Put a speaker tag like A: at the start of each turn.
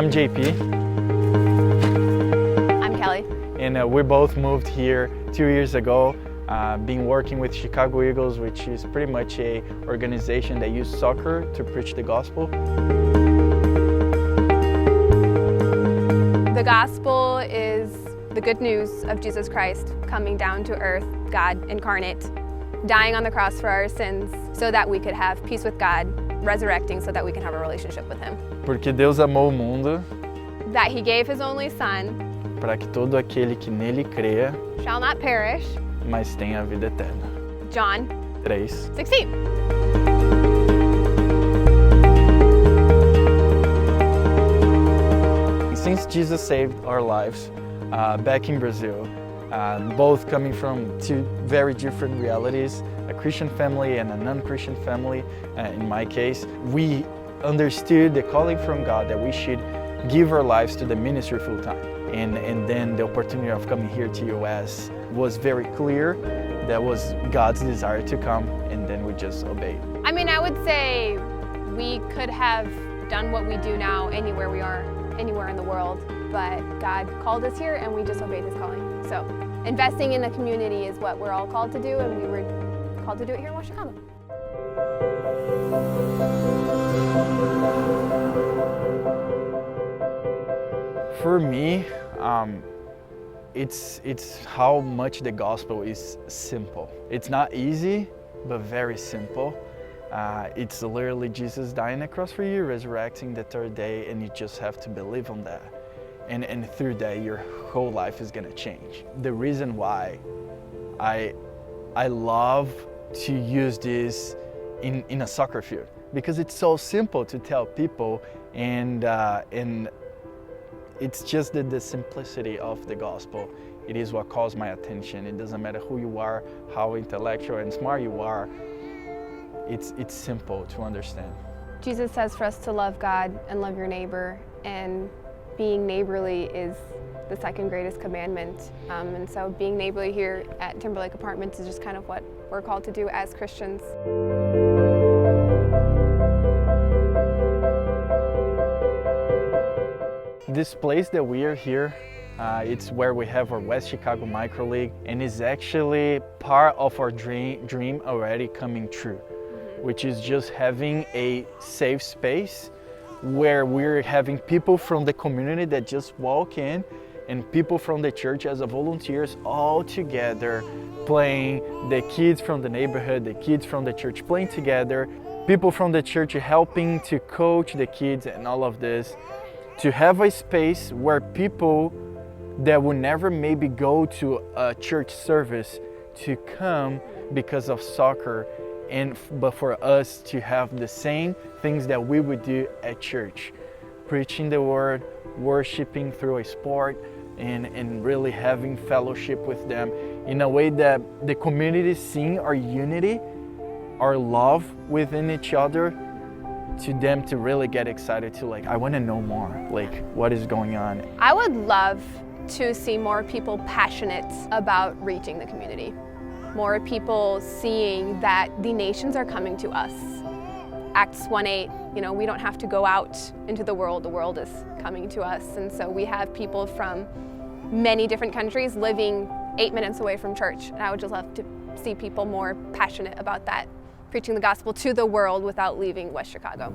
A: I'm JP.
B: I'm Kelly.
A: And we both moved here 2 years ago, been working with Chicago Eagles, which is pretty much a organization that uses soccer to preach the gospel.
B: The gospel is the good news of Jesus Christ coming down to earth, God incarnate, dying on the cross for our sins so that we could have peace with God, resurrecting so that we can have a relationship with Him.
A: Porque Deus amou o mundo
B: That He gave His only Son,
A: para que todo aquele que nele creia,
B: shall not perish.
A: mas tenha a vida eterna.
B: John
A: 3:16.
B: 16.
A: Since Jesus saved our lives back in Brazil, both coming from two very different realities, a Christian family and a non-Christian family, in my case, we understood the calling from God that we should give our lives to the ministry full time. And then the opportunity of coming here to US was very clear. That was God's desire to come, and then we just obeyed.
B: I mean, I would say we could have done what we do now anywhere we are, anywhere in the world, but God called us here and we just obeyed His calling. So investing in the community is what we're all called to do, and we were called to do it here in West Chicago.
A: For me, it's how much the gospel is simple. It's not easy, but very simple. It's literally Jesus dying on the cross for you, resurrecting the third day, and you just have to believe on that. And through that, your whole life is gonna change. The reason why I love to use this in a soccer field, because it's so simple to tell people, and it's just the simplicity of the gospel. It is what calls my attention. It doesn't matter who you are, how intellectual and smart you are. It's simple to understand.
B: Jesus says for us to love God and love your neighbor, and being neighborly is the second greatest commandment. And so being neighborly here at Timberlake Apartments is just kind of what we're called to do as Christians.
A: This place that we are here, it's where we have our West Chicago Micro League, and it's actually part of our dream already coming true, which is just having a safe space where we're having people from the community that just walk in, and people from the church as volunteers all together playing, the kids from the neighborhood, the kids from the church playing together, people from the church helping to coach the kids and all of this. To have a space where people that would never maybe go to a church service to come because of soccer, but for us to have the same things that we would do at church, preaching the word, worshiping through a sport, and really having fellowship with them in a way that the community seeing our unity, our love within each other, to them to really get excited to I want to know more, what is going on.
B: I would love to see more people passionate about reaching the community. More people seeing that the nations are coming to us. Acts 1:8, we don't have to go out into the world is coming to us. And so we have people from many different countries living 8 minutes away from church. And I would just love to see people more passionate about that, preaching the gospel to the world without leaving West Chicago.